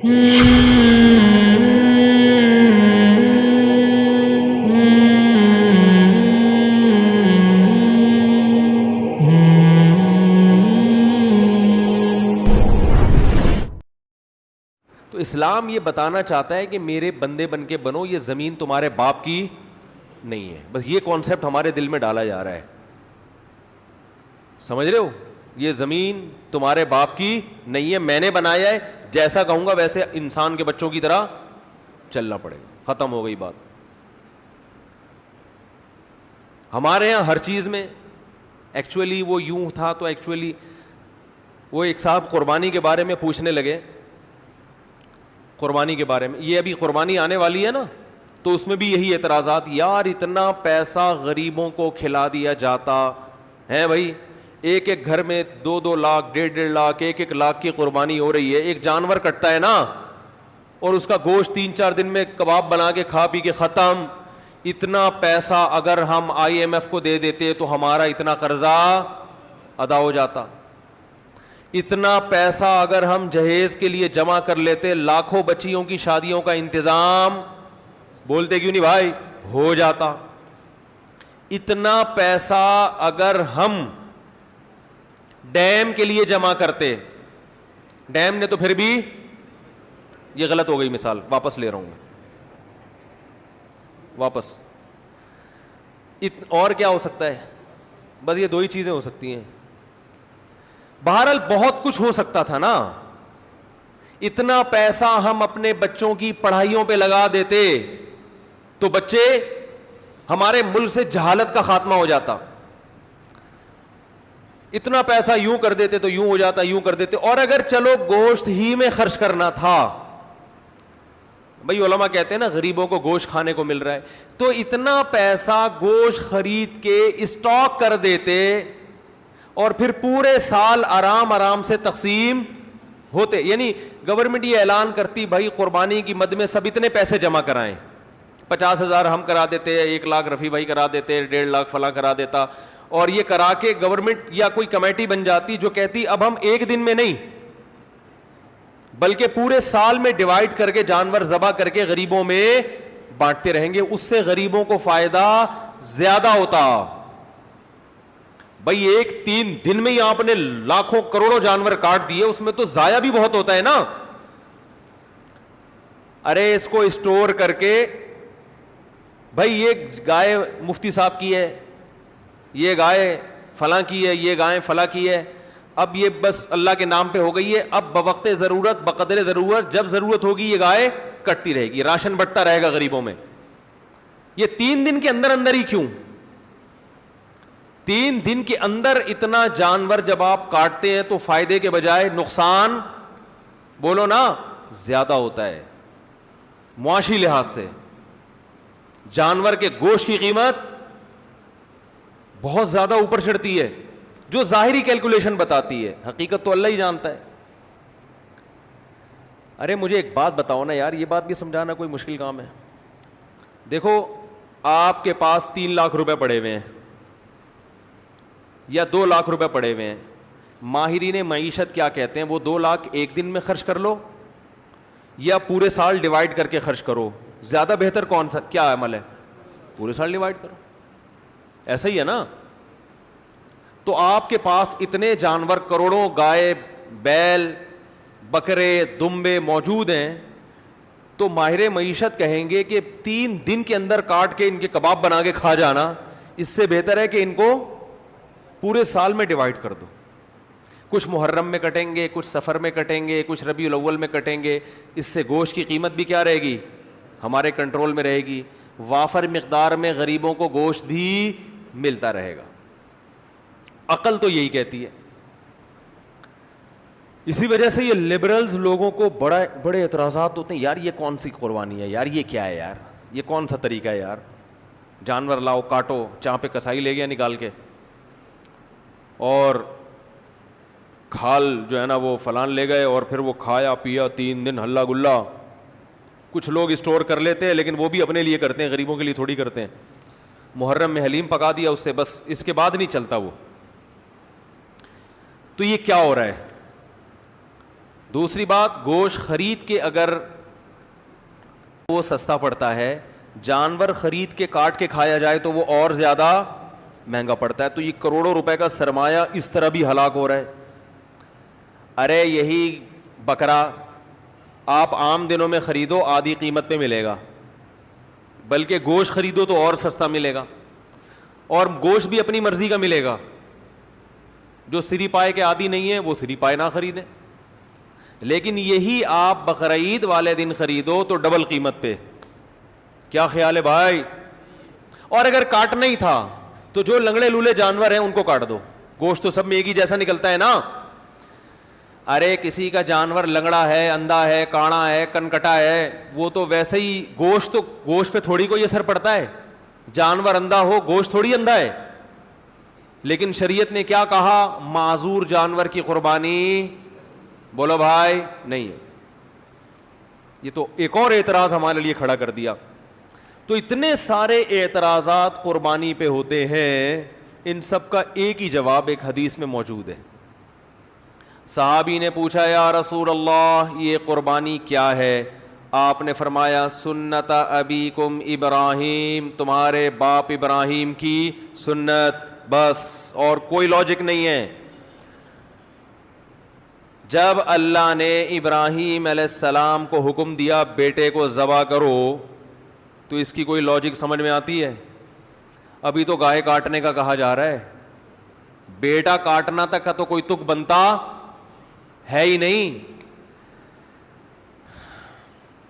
تو اسلام یہ بتانا چاہتا ہے کہ میرے بندے بن کے بنو, یہ زمین تمہارے باپ کی نہیں ہے. بس یہ کانسیپٹ ہمارے دل میں ڈالا جا رہا ہے, سمجھ رہے ہو؟ یہ زمین تمہارے باپ کی نہیں ہے, میں نے بنایا ہے, جیسا کہوں گا ویسے انسان کے بچوں کی طرح چلنا پڑے گا. ختم ہو گئی بات. ہمارے یہاں ہر چیز میں ایکچولی وہ یوں تھا, تو ایکچولی وہ ایک صاحب قربانی کے بارے میں پوچھنے لگے, قربانی کے بارے میں, یہ ابھی قربانی آنے والی ہے نا, تو اس میں بھی یہی اعتراضات, یار اتنا پیسہ غریبوں کو کھلا دیا جاتا ہے بھائی, ایک ایک گھر میں 2-2 لاکھ 1.5 لاکھ 1 لاکھ کی قربانی ہو رہی ہے, ایک جانور کٹتا ہے نا, اور اس کا گوشت 3-4 دن میں کباب بنا کے کھا پی کے ختم. اتنا پیسہ اگر ہم IMF کو دے دیتے تو ہمارا اتنا قرضہ ادا ہو جاتا. اتنا پیسہ اگر ہم جہیز کے لیے جمع کر لیتے, لاکھوں بچیوں کی شادیوں کا انتظام, بولتے کیوں نہیں بھائی, ہو جاتا. اتنا پیسہ اگر ہم ڈیم کے لیے جمع کرتے, ڈیم نے تو پھر بھی, یہ غلط ہو گئی مثال, واپس لے رہا ہوں واپس. اور کیا ہو سکتا ہے؟ بس یہ 2 ہی چیزیں ہو سکتی ہیں. بہرحال بہت کچھ ہو سکتا تھا نا. اتنا پیسہ ہم اپنے بچوں کی پڑھائیوں پہ لگا دیتے تو بچے, ہمارے ملک سے جہالت کا خاتمہ ہو جاتا. اتنا پیسہ یوں کر دیتے تو یوں ہو جاتا, یوں کر دیتے. اور اگر چلو گوشت ہی میں خرچ کرنا تھا, بھائی علماء کہتے ہیں نا غریبوں کو گوشت کھانے کو مل رہا ہے, تو اتنا پیسہ گوشت خرید کے اسٹاک کر دیتے اور پھر پورے سال آرام سے تقسیم ہوتے. یعنی گورنمنٹ یہ اعلان کرتی بھائی قربانی کی مد میں سب اتنے پیسے جمع کرائیں, 50,000 ہم کرا دیتے, 1 لاکھ رفیع بھائی کرا دیتے, 1.5 لاکھ فلاں کرا دیتا, اور یہ کرا کے گورنمنٹ یا کوئی کمیٹی بن جاتی جو کہتی اب ہم ایک دن میں نہیں بلکہ پورے سال میں ڈیوائڈ کر کے جانور ذبح کر کے غریبوں میں بانٹتے رہیں گے, اس سے غریبوں کو فائدہ زیادہ ہوتا. بھائی 3 دن میں ہی آپ نے لاکھوں کروڑوں جانور کاٹ دیے, اس میں تو ضائع بھی بہت ہوتا ہے نا. ارے اس کو اسٹور کر کے, بھائی یہ گائے مفتی صاحب کی ہے, یہ گائے فلاں کی ہے, یہ گائے فلاں کی ہے, اب یہ بس اللہ کے نام پہ ہو گئی ہے, اب بوقت ضرورت بقدر ضرورت جب ضرورت ہوگی یہ گائے کٹتی رہے گی, راشن بٹتا رہے گا غریبوں میں. یہ 3 دن کے اندر ہی کیوں, 3 دن کے اندر اتنا جانور جب آپ کاٹتے ہیں تو فائدے کے بجائے نقصان, بولو نا, زیادہ ہوتا ہے. معاشی لحاظ سے جانور کے گوشت کی قیمت بہت زیادہ اوپر چڑھتی ہے, جو ظاہری کیلکولیشن بتاتی ہے, حقیقت تو اللہ ہی جانتا ہے. ارے مجھے ایک بات بتاؤ نا یار, یہ بات بھی سمجھانا کوئی مشکل کام ہے. دیکھو آپ کے پاس 3 لاکھ روپے پڑے ہوئے ہیں یا 2 لاکھ روپے پڑے ہوئے ہیں, ماہرین معیشت کیا کہتے ہیں, وہ 2 لاکھ ایک دن میں خرچ کر لو یا پورے سال ڈیوائڈ کر کے خرچ کرو, زیادہ بہتر کون سا کیا عمل ہے؟ پورے سال ڈیوائڈ کرو. ایسا ہی ہے نا. تو آپ کے پاس اتنے جانور, کروڑوں گائے, بیل, بکرے, دمبے موجود ہیں, تو ماہر معیشت کہیں گے کہ 3 دن کے اندر کاٹ کے ان کے کباب بنا کے کھا جانا, اس سے بہتر ہے کہ ان کو پورے سال میں ڈیوائڈ کر دو. کچھ محرم میں کٹیں گے, کچھ سفر میں کٹیں گے, کچھ ربیع الاول میں کٹیں گے, اس سے گوشت کی قیمت بھی کیا رہے گی, ہمارے کنٹرول میں رہے گی, وافر مقدار میں غریبوں کو گوشت بھی ملتا رہے گا. عقل تو یہی کہتی ہے. اسی وجہ سے یہ لبرلز لوگوں کو بڑے اعتراضات ہوتے ہیں, یار یہ کون سی قربانی ہے یار, یہ کیا ہے یار, یہ کون سا طریقہ ہے یار, جانور لاؤ کاٹو, چاہ پہ کسائی لے گیا نکال کے, اور کھال جو ہے نا وہ فلان لے گئے, اور پھر وہ کھایا پیا 3 دن ہلا گلا. کچھ لوگ اسٹور کر لیتے ہیں لیکن وہ بھی اپنے لیے کرتے ہیں, غریبوں کے لیے تھوڑی کرتے ہیں. محرم میں حلیم پکا دیا اس سے, بس اس کے بعد نہیں چلتا وہ. تو یہ کیا ہو رہا ہے؟ دوسری بات, گوشت خرید کے اگر وہ سستا پڑتا ہے, جانور خرید کے کاٹ کے کھایا جائے تو وہ اور زیادہ مہنگا پڑتا ہے. تو یہ کروڑوں روپے کا سرمایہ اس طرح بھی ہلاک ہو رہا ہے. ارے یہی بکرا آپ عام دنوں میں خریدو آدھی قیمت پہ ملے گا, بلکہ گوشت خریدو تو اور سستا ملے گا, اور گوشت بھی اپنی مرضی کا ملے گا. جو سری پائے کے عادی نہیں ہیں وہ سری پائے نہ خریدیں, لیکن یہی آپ بقرعید والے دن خریدو تو ڈبل قیمت پہ. کیا خیال ہے بھائی؟ اور اگر کاٹنا ہی تھا تو جو لنگڑے لولے جانور ہیں ان کو کاٹ دو, گوشت تو سب میں ایک ہی جیسا نکلتا ہے نا. ارے کسی کا جانور لنگڑا ہے, اندھا ہے, کاڑا ہے, کنکٹا ہے, وہ تو ویسے ہی گوشت پہ تھوڑی کوئی اثر پڑتا ہے. جانور اندھا ہو, گوشت تھوڑی اندھا ہے. لیکن شریعت نے کیا کہا؟ معذور جانور کی قربانی, بولو بھائی, نہیں ہے. یہ تو ایک اور اعتراض ہمارے لیے کھڑا کر دیا. تو اتنے سارے اعتراضات قربانی پہ ہوتے ہیں, ان سب کا ایک ہی جواب ایک حدیث میں موجود ہے. صحابی نے پوچھا یا رسول اللہ یہ قربانی کیا ہے؟ آپ نے فرمایا سنت ابیکم ابراہیم, تمہارے باپ ابراہیم کی سنت, بس اور کوئی لاجک نہیں ہے. جب اللہ نے ابراہیم علیہ السلام کو حکم دیا بیٹے کو ذبح کرو, تو اس کی کوئی لاجک سمجھ میں آتی ہے؟ ابھی تو گائے کاٹنے کا کہا جا رہا ہے, بیٹا کاٹنا تک کا تو کوئی تک بنتا ہے ہی نہیں.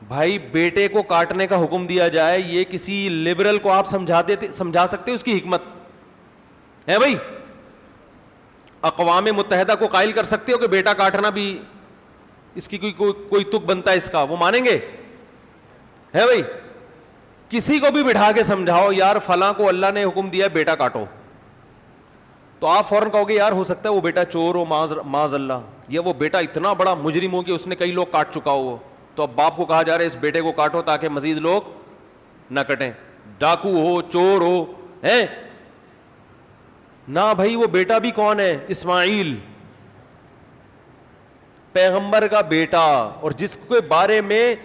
بھائی بیٹے کو کاٹنے کا حکم دیا جائے, یہ کسی لبرل کو آپ سمجھا سکتے اس کی حکمت ہے؟ بھائی اقوام متحدہ کو قائل کر سکتے ہو کہ بیٹا کاٹنا بھی اس کی کوئی تک بنتا ہے اس کا؟ وہ مانیں گے؟ ہے بھائی کسی کو بھی بٹھا کے سمجھاؤ یار فلاں کو اللہ نے حکم دیا بیٹا کاٹو, تو آپ فوراً کہو گے یار ہو سکتا ہے وہ بیٹا چور ہو معاذ اللہ, یا وہ بیٹا اتنا بڑا مجرم ہو کہ اس نے کئی لوگ کاٹ چکا ہو. تو اب باپ کو کہا جا رہا ہے اس بیٹے کو کاٹو تاکہ مزید لوگ نہ کٹیں, ڈاکو ہو, چور ہو, ہے نہ. بھائی وہ بیٹا بھی کون ہے؟ اسماعیل, پیغمبر کا بیٹا, اور جس کے بارے میں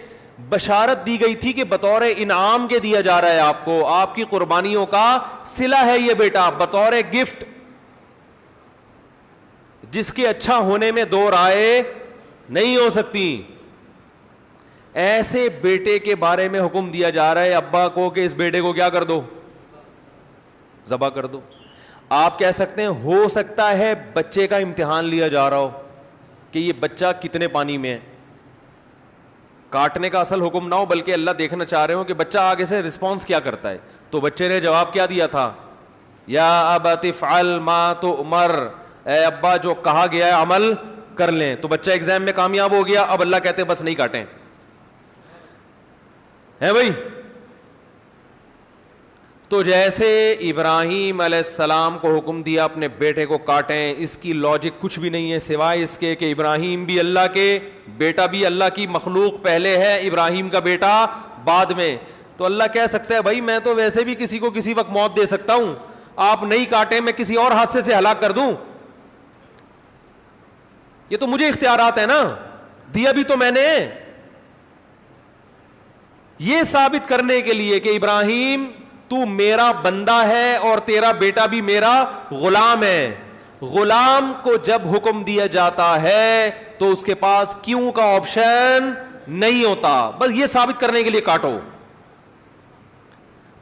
بشارت دی گئی تھی کہ بطور انعام کے دیا جا رہا ہے آپ کو, آپ کی قربانیوں کا صلہ ہے یہ بیٹا, بطور گفٹ, جس کے اچھا ہونے میں دو رائے نہیں ہو سکتی. ایسے بیٹے کے بارے میں حکم دیا جا رہا ہے ابا کو کہ اس بیٹے کو کیا کر دو؟ ذبح کر دو. آپ کہہ سکتے ہیں ہو سکتا ہے بچے کا امتحان لیا جا رہا ہو کہ یہ بچہ کتنے پانی میں ہے, کاٹنے کا اصل حکم نہ ہو بلکہ اللہ دیکھنا چاہ رہے ہو کہ بچہ آگے سے رسپانس کیا کرتا ہے. تو بچے نے جواب کیا دیا تھا؟ یا ابت افعل ما تؤمر, اے ابا جو کہا گیا ہے عمل کر لیں. تو بچہ ایگزام میں کامیاب ہو گیا, اب اللہ کہتے بس نہیں کاٹیں. ہے بھائی تو جیسے ابراہیم علیہ السلام کو حکم دیا اپنے بیٹے کو کاٹیں, اس کی لاجک کچھ بھی نہیں ہے سوائے اس کے کہ ابراہیم بھی اللہ کے, بیٹا بھی اللہ کی مخلوق پہلے ہے, ابراہیم کا بیٹا بعد میں. تو اللہ کہہ سکتا ہے بھائی میں تو ویسے بھی کسی کو کسی وقت موت دے سکتا ہوں, آپ نہیں کاٹیں میں کسی اور حادثے سے ہلاک کر دوں. یہ تو مجھے اختیارات ہے نا, دیا بھی تو میں نے. یہ ثابت کرنے کے لیے کہ ابراہیم تو میرا بندہ ہے اور تیرا بیٹا بھی میرا غلام ہے. غلام کو جب حکم دیا جاتا ہے تو اس کے پاس کیوں کا آپشن نہیں ہوتا, بس یہ ثابت کرنے کے لیے کاٹو.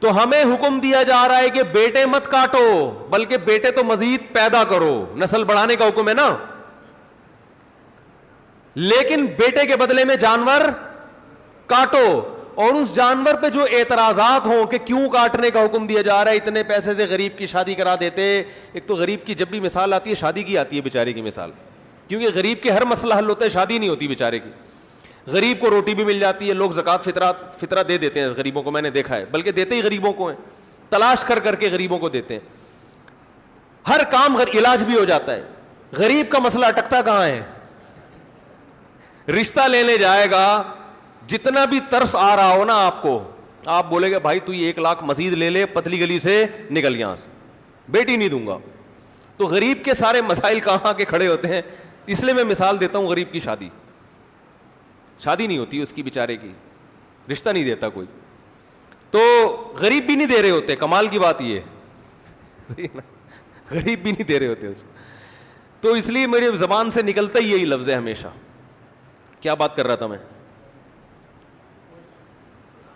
تو ہمیں حکم دیا جا رہا ہے کہ بیٹے مت کاٹو بلکہ بیٹے تو مزید پیدا کرو, نسل بڑھانے کا حکم ہے نا. لیکن بیٹے کے بدلے میں جانور کاٹو. اور اس جانور پہ جو اعتراضات ہوں کہ کیوں کاٹنے کا حکم دیا جا رہا ہے, اتنے پیسے سے غریب کی شادی کرا دیتے. ایک تو غریب کی جب بھی مثال آتی ہے شادی کی آتی ہے بیچارے کی مثال, کیونکہ غریب کے ہر مسئلہ حل ہوتا ہے, شادی نہیں ہوتی بیچارے کی. غریب کو روٹی بھی مل جاتی ہے, لوگ زکوٰۃ فطرہ دے دیتے ہیں غریبوں کو, میں نے دیکھا ہے, بلکہ دیتے ہی غریبوں کو ہیں, تلاش کر کر کے غریبوں کو دیتے ہیں. ہر کام علاج بھی ہو جاتا ہے. غریب کا مسئلہ اٹکتا کہاں ہے؟ رشتہ لینے جائے گا, جتنا بھی ترس آ رہا ہو نا آپ کو, آپ بولے گا بھائی تو یہ 1 لاکھ مزید لے لے, پتلی گلی سے نکل یہاں سے, بیٹی نہیں دوں گا. تو غریب کے سارے مسائل کہاں کے کھڑے ہوتے ہیں. اس لیے میں مثال دیتا ہوں غریب کی شادی. شادی نہیں ہوتی اس کی بیچارے کی, رشتہ نہیں دیتا کوئی, تو غریب بھی نہیں دے رہے ہوتے. کمال کی بات یہ ہے, غریب بھی نہیں دے رہے ہوتے اس کو. تو اس لیے میری زبان سے نکلتا ہی یہی لفظ ہے ہمیشہ. کیا بات کر رہا تھا میں؟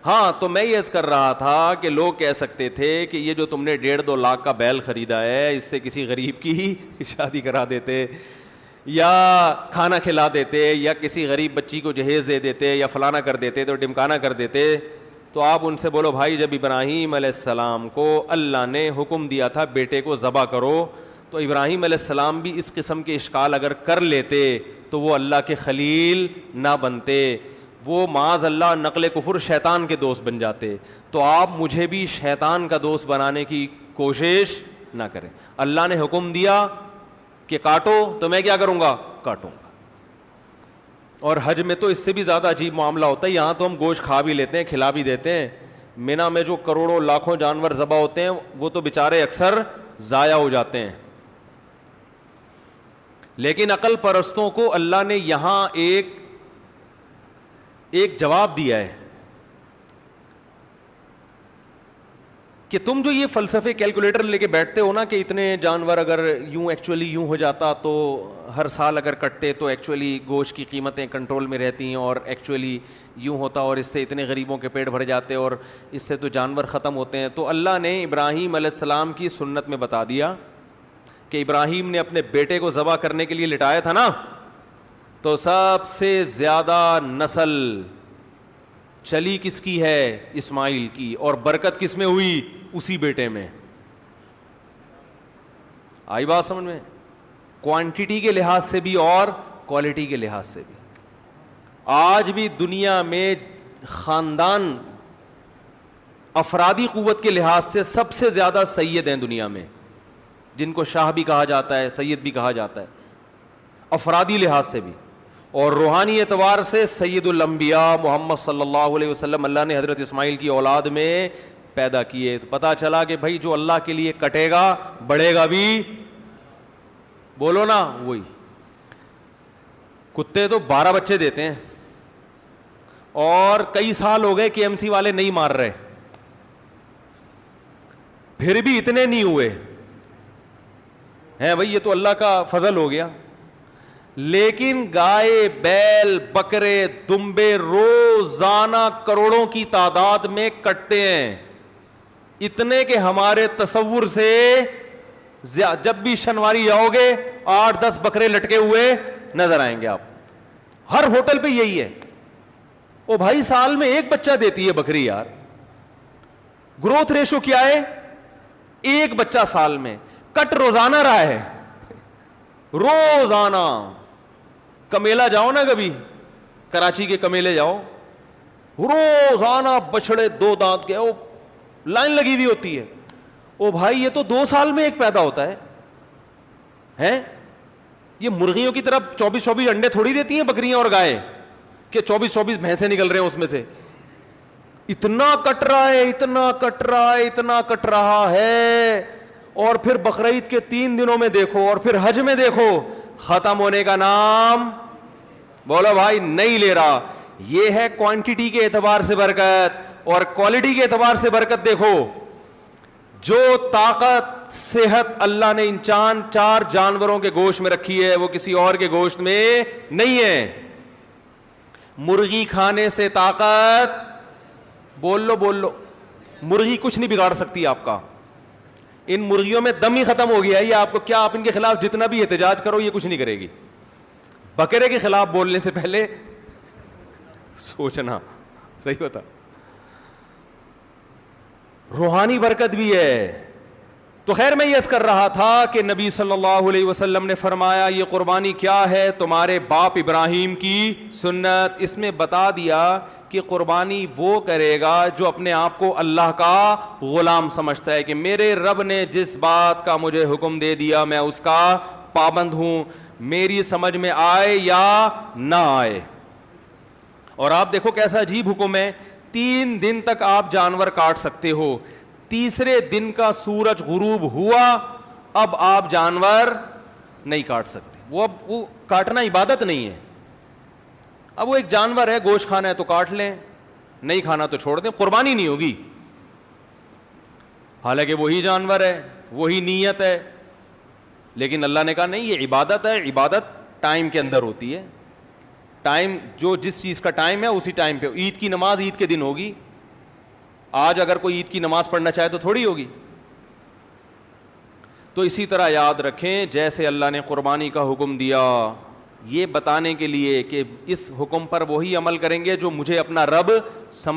ہاں, تو میں یہ عرض کر رہا تھا کہ لوگ کہہ سکتے تھے کہ یہ جو تم نے 1.5-2 لاکھ کا بیل خریدا ہے, اس سے کسی غریب کی شادی کرا دیتے, یا کھانا کھلا دیتے, یا کسی غریب بچی کو جہیز دے دیتے, یا فلانا کر دیتے, تو ڈمکانا کر دیتے. تو آپ ان سے بولو بھائی, جب ابراہیم علیہ السلام کو اللہ نے حکم دیا تھا بیٹے کو ذبح کرو, تو ابراہیم علیہ السلام بھی اس قسم کے اشکال اگر کر لیتے تو وہ اللہ کے خلیل نہ بنتے, وہ معاذ اللہ نقل کفر شیطان کے دوست بن جاتے. تو آپ مجھے بھی شیطان کا دوست بنانے کی کوشش نہ کریں. اللہ نے حکم دیا کہ کاٹو, تو میں کیا کروں گا؟ کاٹوں گا. اور حج میں تو اس سے بھی زیادہ عجیب معاملہ ہوتا ہے. یہاں تو ہم گوشت کھا بھی لیتے ہیں, کھلا بھی دیتے ہیں. مینا میں جو کروڑوں لاکھوں جانور ذبح ہوتے ہیں وہ تو بیچارے اکثر ضائع ہو جاتے ہیں. لیکن عقل پرستوں کو اللہ نے یہاں ایک جواب دیا ہے کہ تم جو یہ فلسفے کیلکولیٹر لے کے بیٹھتے ہو نا کہ اتنے جانور اگر یوں ایکچولی یوں ہو جاتا تو ہر سال اگر کٹتے تو ایکچولی گوشت کی قیمتیں کنٹرول میں رہتی ہیں, اور ایکچولی یوں ہوتا اور اس سے اتنے غریبوں کے پیٹ بھر جاتے اور اس سے تو جانور ختم ہوتے ہیں. تو اللہ نے ابراہیم علیہ السلام کی سنت میں بتا دیا کہ ابراہیم نے اپنے بیٹے کو ذبح کرنے کے لیے لٹایا تھا نا, تو سب سے زیادہ نسل چلی کس کی ہے؟ اسماعیل کی. اور برکت کس میں ہوئی؟ اسی بیٹے میں. آئی بات سمجھ میں؟ کوانٹٹی کے لحاظ سے بھی اور کوالٹی کے لحاظ سے بھی. آج بھی دنیا میں خاندان افرادی قوت کے لحاظ سے سب سے زیادہ سید ہیں دنیا میں, جن کو شاہ بھی کہا جاتا ہے, سید بھی کہا جاتا ہے, افرادی لحاظ سے بھی. اور روحانی اعتبار سے سید الانبیاء محمد صلی اللہ علیہ وسلم اللہ نے حضرت اسماعیل کی اولاد میں پیدا کیے. تو پتہ چلا کہ بھائی جو اللہ کے لیے کٹے گا بڑھے گا بھی, بولو نا وہی. کتے تو 12 بچے دیتے ہیں, اور کئی سال ہو گئے KMC والے نہیں مار رہے, پھر بھی اتنے نہیں ہوئے ہیں. بھائی یہ تو اللہ کا فضل ہو گیا. لیکن گائے, بیل, بکرے, دمبے روزانہ کروڑوں کی تعداد میں کٹتے ہیں, اتنے کہ ہمارے تصور سے جب بھی شنواری جاؤ گے 8-10 بکرے لٹکے ہوئے نظر آئیں گے آپ. ہر ہوٹل پہ یہی ہے. او بھائی سال میں ایک بچہ دیتی ہے بکری یار. گروتھ ریشو کیا ہے؟ ایک بچہ سال میں. کٹ روزانہ رہا ہے, روزانہ. کمیلا جاؤ نا کبھی, کراچی کے کمیلے جاؤ, روزانہ بچڑے 2 دانت کے, وہ لائن لگی ہوئی ہوتی ہے. او بھائی یہ تو 2 سال میں ایک پیدا ہوتا ہے. یہ مرغیوں کی طرف 24 انڈے تھوڑی دیتی ہیں بکریاں اور گائے کہ 24 بھینسیں نکل رہے ہیں اس میں سے. اتنا کٹ رہا ہے, اتنا کٹ رہا ہے, اتنا کٹ رہا ہے. اور پھر بقرعید کے 3 دنوں میں دیکھو, اور پھر حج میں دیکھو, ختم ہونے کا نام بولو بھائی نہیں لے رہا. یہ ہے کوانٹٹی کے اعتبار سے برکت, اور کوالٹی کے اعتبار سے برکت دیکھو. جو طاقت صحت اللہ نے ان 4 جانوروں کے گوشت میں رکھی ہے وہ کسی اور کے گوشت میں نہیں ہے. مرغی کھانے سے طاقت, بول لو, مرغی کچھ نہیں بگاڑ سکتی آپ کا. ان مرغیوں میں دم ہی ختم ہو گیا ہے. یہ آپ کو کیا, آپ ان کے خلاف جتنا بھی احتجاج کرو یہ کچھ نہیں کرے گی. بکرے کے خلاف بولنے سے پہلے سوچنا. صحیح ہوتا. روحانی برکت بھی ہے. تو خیر میں یہ کر رہا تھا کہ نبی صلی اللہ علیہ وسلم نے فرمایا یہ قربانی کیا ہے؟ تمہارے باپ ابراہیم کی سنت. اس میں بتا دیا کہ قربانی وہ کرے گا جو اپنے آپ کو اللہ کا غلام سمجھتا ہے کہ میرے رب نے جس بات کا مجھے حکم دے دیا میں اس کا پابند ہوں, میری سمجھ میں آئے یا نہ آئے. اور آپ دیکھو کیسا عجیب حکم ہے. 3 دن تک آپ جانور کاٹ سکتے ہو. تیسرے دن کا سورج غروب ہوا, اب آپ جانور نہیں کاٹ سکتے. وہ کاٹنا عبادت نہیں ہے. اب وہ ایک جانور ہے, گوشت کھانا ہے تو کاٹ لیں, نہیں کھانا تو چھوڑ دیں, قربانی نہیں ہوگی. حالانکہ وہی جانور ہے, وہی نیت ہے, لیکن اللہ نے کہا نہیں یہ عبادت ہے, عبادت ٹائم کے اندر ہوتی ہے. ٹائم جو جس چیز کا ٹائم ہے اسی ٹائم پہ. عید کی نماز عید کے دن ہوگی, آج اگر کوئی عید کی نماز پڑھنا چاہے تو تھوڑی ہوگی. تو اسی طرح یاد رکھیں جیسے اللہ نے قربانی کا حکم دیا یہ بتانے کے لیے کہ اس حکم پر وہی عمل کریں گے جو مجھے اپنا رب سمجھ